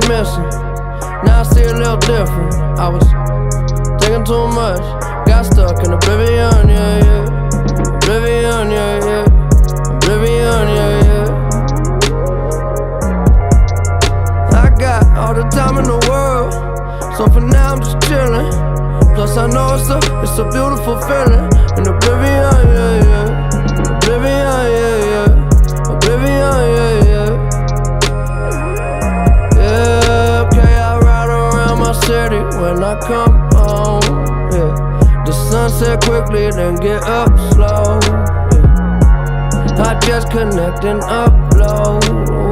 missing. Now I see a little different. I was taking too much, got stuck in oblivion, yeah, yeah. Oblivion, yeah, yeah. Oblivion, yeah, yeah. I got all the time in the world, so for now I'm just chilling. Plus I know it's a beautiful feeling. In oblivion, yeah, yeah. Oblivion, yeah, yeah. Oblivion, yeah, yeah. Yeah, okay, I ride around my city when I come home, yeah. The sunset quickly, then get up slow, yeah. I just connect and upload.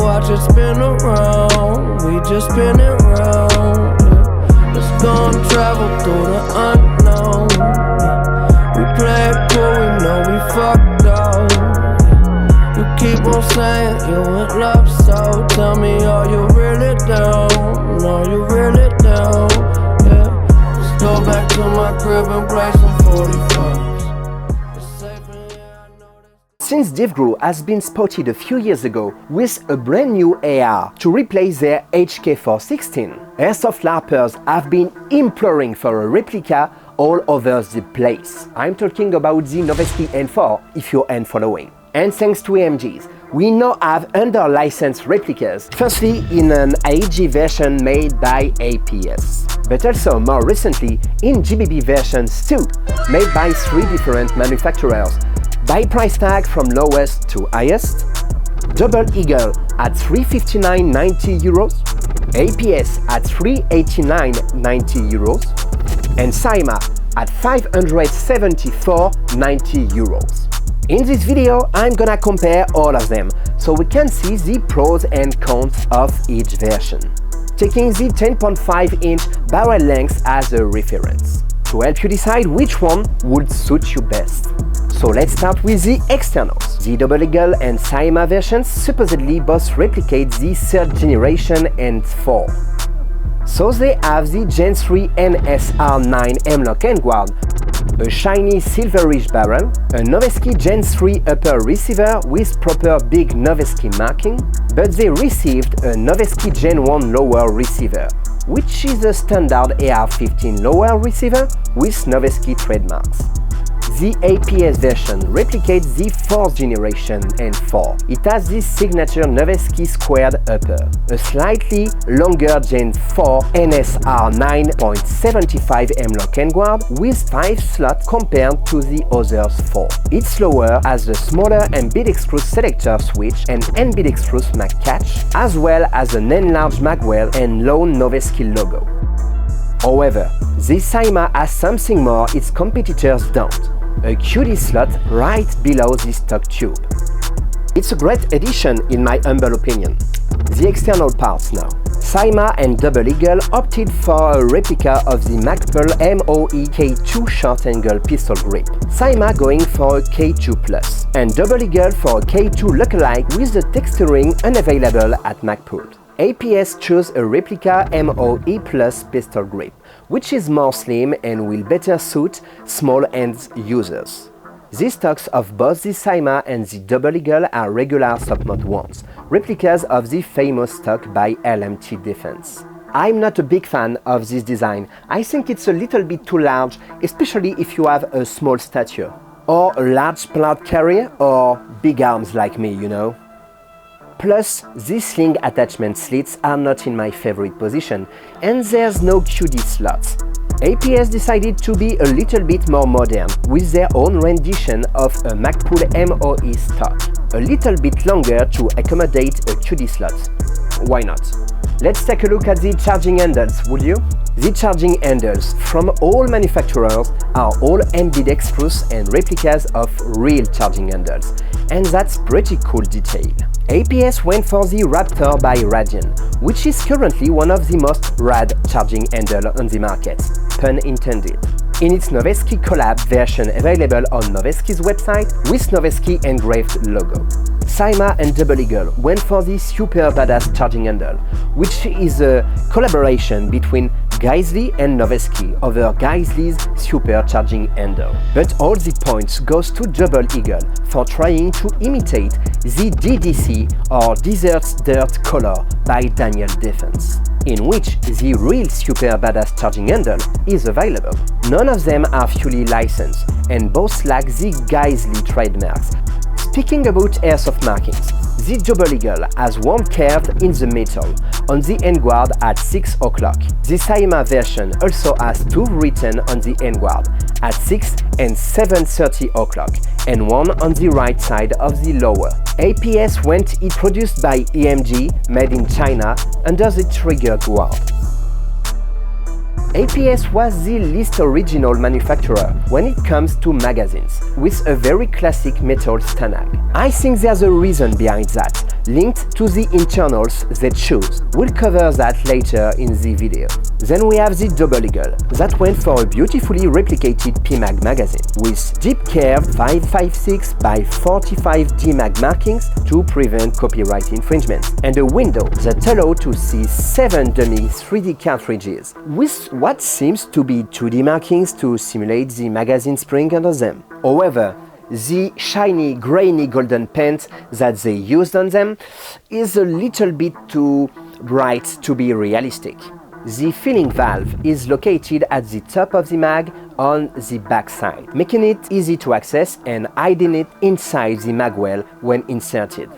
Watch it spin around, we just spin it round, yeah. Let's go and travel through the unknown, yeah. We play it cool, we know we fucked up, yeah. You keep on saying you in love, so tell me, are you really down? Are you really down? Yeah. Let's go back to my crib and play some 45s. Since DEVGRU has been spotted a few years ago with a brand new AR to replace their HK416, airsoft LARPers have been imploring for a replica all over the place. I'm talking about the Noveske N4, if you're following. And thanks to AMGs, we now have under-licensed replicas, firstly in an AEG version made by APS, but also more recently in GBB versions too, made by 3 different manufacturers, by price tag from lowest to highest: Double Eagle at €359.90, APS at €389.90, and CYMA at €574.90. In this video, I'm gonna compare all of them, so we can see the pros and cons of each version, taking the 10.5-inch barrel length as a reference, to help you decide which one would suit you best. So let's start with the externals. The Double Eagle and CYMA versions supposedly both replicate the 3rd generation N4. So they have the Gen 3 NSR9 M-Lock end guard, a shiny silverish barrel, a Noveske Gen 3 upper receiver with proper big Noveske marking, but they received a Noveske Gen 1 lower receiver, which is a standard AR-15 lower receiver with Noveske trademarks. The APS version replicates the 4th generation N4. It has this signature Noveske squared upper, a slightly longer Gen 4 NSR 9.75 M-Lock end guard with 5 slots compared to the others 4. It's slower, has a smaller ambidextrous selector switch and ambidextrous mag catch, as well as an enlarged magwell and lone Noveske logo. However, this CYMA has something more its competitors don't: a QD slot right below the stock tube. It's a great addition in my humble opinion. The external parts now. CYMA and Double Eagle opted for a replica of the Magpul MOE K2 short-angle pistol grip, CYMA going for a K2+, and Double Eagle for a K2 lookalike with the texturing unavailable at Magpul. APS chose a replica MOE Plus pistol grip, which is more slim and will better suit small-hand users. The stocks of both the CYMA and the Double Eagle are regular stop-mount ones, replicas of the famous stock by LMT Defense. I'm not a big fan of this design. I think it's a little bit too large, especially if you have a small stature, or a large plant carrier, or big arms like me, you know. Plus, these sling attachment slits are not in my favorite position, and there's no QD slots. APS decided to be a little bit more modern with their own rendition of a Magpul MOE stock, a little bit longer to accommodate a QD slot. Why not? Let's take a look at the charging handles, would you? The charging handles from all manufacturers are all ambidextrous and replicas of real charging handles, and that's pretty cool detail. APS went for the Raptor by Radian, which is currently one of the most rad charging handle on the market, pun intended. In its Noveske Collab version available on Noveske's website with Noveske engraved logo. CYMA and Double Eagle went for the super badass charging handle, which is a collaboration between Geissele and Noveske over Geissele's supercharging handle. But all the points goes to Double Eagle for trying to imitate the DDC or Desert Dirt color by Daniel Defense, in which the real super badass charging handle is available. None of them are fully licensed and both lack the Geissele trademarks. Speaking about Airsoft Markings, the Double Eagle has one carved in the metal on the end guard at 6 o'clock. The CYMA version also has two written on the end guard at 6 and 7:30 o'clock and one on the right side of the lower. APS went produced by EMG, made in China, under the trigger guard. APS was the least original manufacturer when it comes to magazines, with a very classic metal stanag. I think there's a reason behind that, linked to the internals they chose. We'll cover that later in the video. Then we have the Double Eagle, that went for a beautifully replicated PMAG magazine, with deep curved 556 by 45 DMAG markings to prevent copyright infringement, and a window that allowed to see 7 dummy 3D cartridges, with what seems to be 2D markings to simulate the magazine spring under them. However, the shiny, grainy golden paint that they used on them is a little bit too bright to be realistic. The filling valve is located at the top of the mag on the back side, making it easy to access and hiding it inside the mag well when inserted.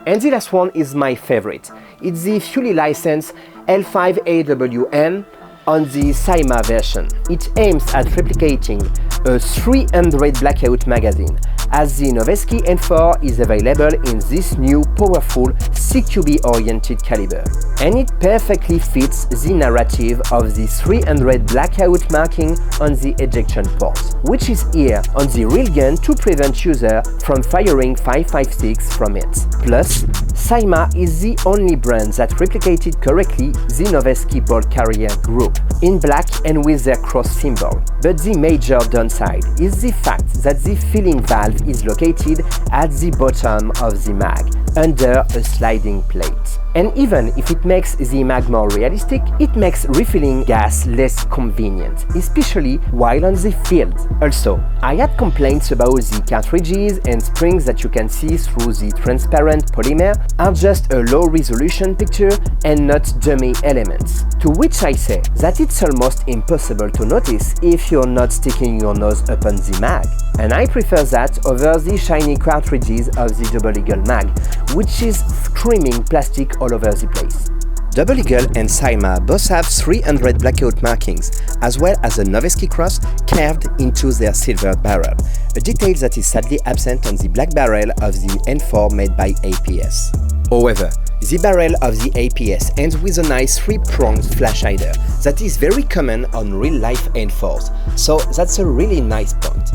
And the last one is my favorite. It's the fully licensed L5AWM on the CYMA version. It aims at replicating a 300 blackout magazine, as the Noveske N4 is available in this new powerful CQB-oriented caliber. And it perfectly fits the narrative of the 300 blackout marking on the ejection port, which is here on the real gun to prevent user from firing 5.56 from it. Plus, CYMA is the only brand that replicated correctly the Noveske ball carrier group, in black and with their cross symbol. But the major downside is the fact that the filling valve is located at the bottom of the mag, under a sliding plate. And even if it makes the mag more realistic, it makes refilling gas less convenient, especially while on the field. Also, I had complaints about the cartridges and springs that you can see through the transparent polymer are just a low-resolution picture and not dummy elements. To which I say that it's almost impossible to notice if you're not sticking your nose upon the mag. And I prefer that over the shiny cartridges of the Double Eagle mag, which is screaming plastic all over the place. Double Eagle and CYMA both have 300 blackout markings, as well as a Noveske cross carved into their silver barrel, a detail that is sadly absent on the black barrel of the N4 made by APS. However, the barrel of the APS ends with a nice 3-pronged flash hider that is very common on real-life N4s, so that's a really nice point.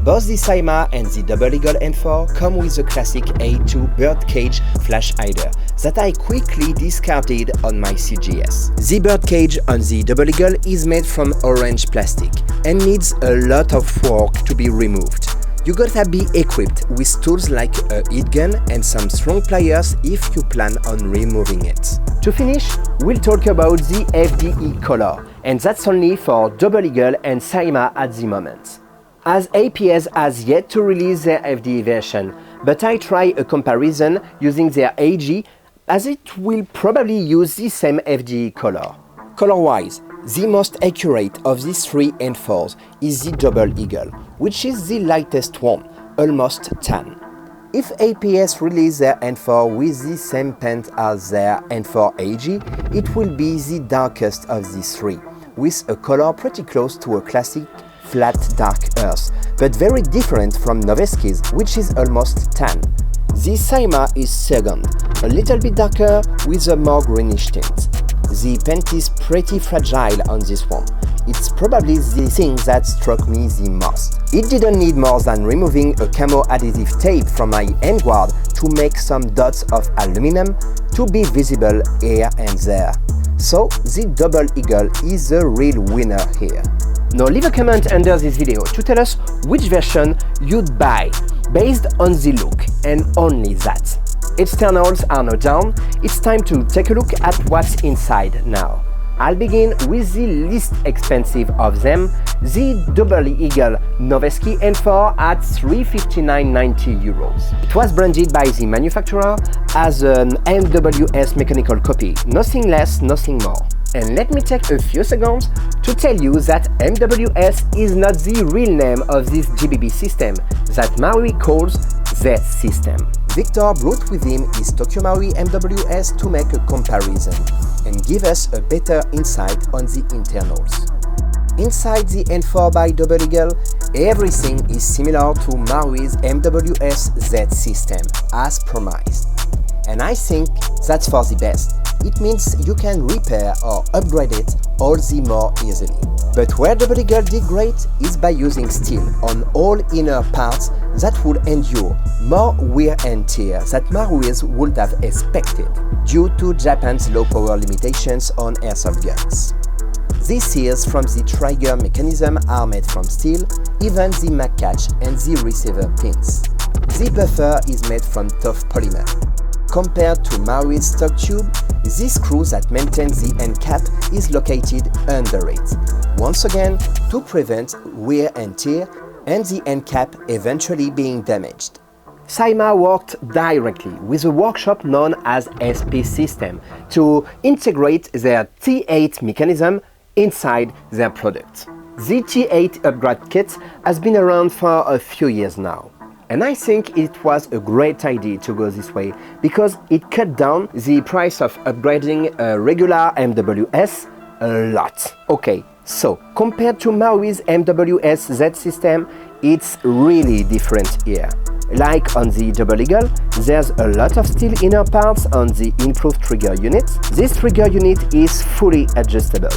Both the CYMA and the Double Eagle N4 come with a classic A2 birdcage flash hider that I quickly discarded on my CGS. The birdcage on the Double Eagle is made from orange plastic and needs a lot of work to be removed. You gotta be equipped with tools like a heat gun and some strong pliers if you plan on removing it. To finish, we'll talk about the FDE Color, and that's only for Double Eagle and CYMA at the moment, as APS has yet to release their FDE version, but I try a comparison using their AG, as it will probably use the same FDE color. Color-wise, the most accurate of these 3 N4s is the Double Eagle, which is the lightest one, almost tan. If APS release their N4 with the same paint as their N4 AG, it will be the darkest of these 3, with a color pretty close to a classic flat dark earth, but very different from Noveske's, which is almost tan. The CYMA is second, a little bit darker with a more greenish tint. The paint is pretty fragile on this one. It's probably the thing that struck me the most. It didn't need more than removing a camo adhesive tape from my end guard to make some dots of aluminum to be visible here and there. So the Double Eagle is the real winner here. Now leave a comment under this video to tell us which version you'd buy based on the look, and only that. Externals are now down, it's time to take a look at what's inside now. I'll begin with the least expensive of them, the Double Eagle Noveske N4 at €359.90. It was branded by the manufacturer as an MWS mechanical copy, nothing less, nothing more. And let me take a few seconds to tell you that MWS is not the real name of this GBB system that Marui calls Zet-System. Victor brought with him his Tokyo Marui MWS to make a comparison and give us a better insight on the internals. Inside the N4 by Double Eagle, everything is similar to Marui's MWS Z-System, as promised. And I think that's for the best. It means you can repair or upgrade it all the more easily. But where Double Eagle did great is by using steel on all inner parts that would endure more wear and tear than Marui's would have expected, due to Japan's low power limitations on airsoft guns. These ears from the trigger mechanism are made from steel, even the mag catch and the receiver pins. The buffer is made from tough polymer. Compared to Marui's stock tube, this screw that maintains the end cap is located under it, once again to prevent wear and tear and the end cap eventually being damaged. CYMA worked directly with a workshop known as SP-System to integrate their T8 mechanism inside their product. The T8 upgrade kit has been around for a few years now. And I think it was a great idea to go this way because it cut down the price of upgrading a regular MWS a lot. Okay, so compared to Marui's MWS Z-System, it's really different here. Like on the Double Eagle, there's a lot of steel inner parts on the improved trigger unit. This trigger unit is fully adjustable.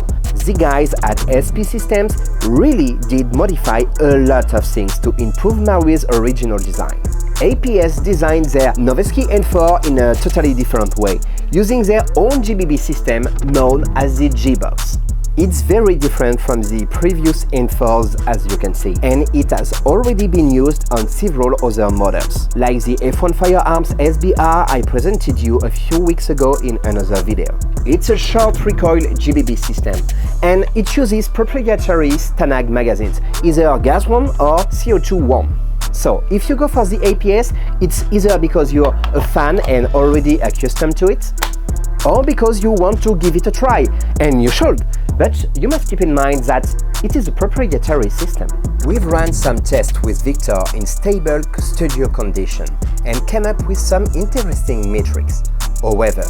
The guys at SP Systems really did modify a lot of things to improve Marui's original design. APS designed their Noveske N4 in a totally different way, using their own GBB system known as the GBox. It's very different from the previous N4s, as you can see, and it has already been used on several other models, like the F1 Firearms SBR I presented you a few weeks ago in another video. It's a short recoil GBB system, and it uses proprietary Stanag magazines, either gas one or CO2 one. So, if you go for the APS, it's either because you're a fan and already accustomed to it, or because you want to give it a try, and you should. But you must keep in mind that it is a proprietary system. We've run some tests with Victor in stable studio condition and came up with some interesting metrics. However,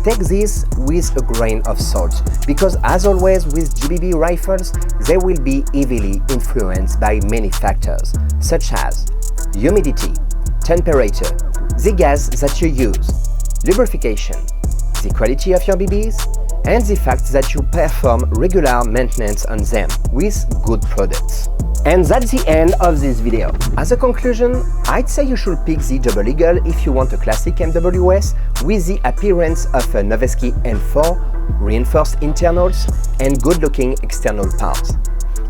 take this with a grain of salt, because as always with GBB rifles, they will be heavily influenced by many factors, such as humidity, temperature, the gas that you use, lubrication, the quality of your BBs, and the fact that you perform regular maintenance on them with good products. And that's the end of this video. As a conclusion, I'd say you should pick the Double Eagle if you want a classic MWS with the appearance of a Noveske N4, reinforced internals, and good-looking external parts.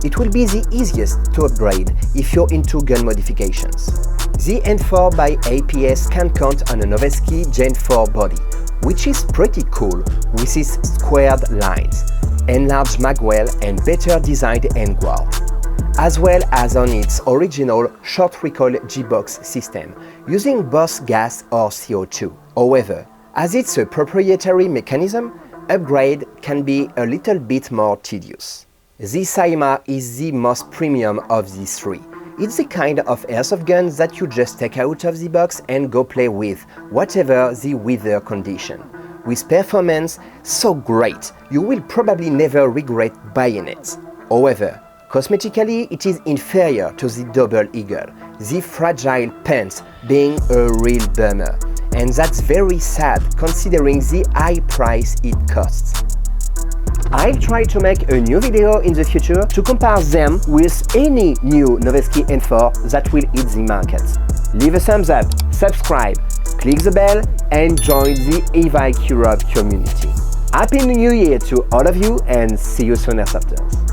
It will be the easiest to upgrade if you're into gun modifications. The N4 by APS can count on a Noveske Gen.4 body, which is pretty cool with its squared lines, enlarged magwell and better designed end guard, as well as on its original short recoil GBox system, using both gas or CO2. However, as it's a proprietary mechanism, upgrade can be a little bit more tedious. The CYMA is the most premium of these three. It's the kind of airsoft gun that you just take out of the box and go play with, whatever the weather condition. With performance so great, you will probably never regret buying it. However, cosmetically it is inferior to the Double Eagle, the fragile pants being a real bummer. And that's very sad considering the high price it costs. I'll try to make a new video in the future to compare them with any new Noveske N4 that will hit the market. Leave a thumbs up, subscribe, click the bell and join the Evike Europe community. Happy New Year to all of you and see you soon, airsofters!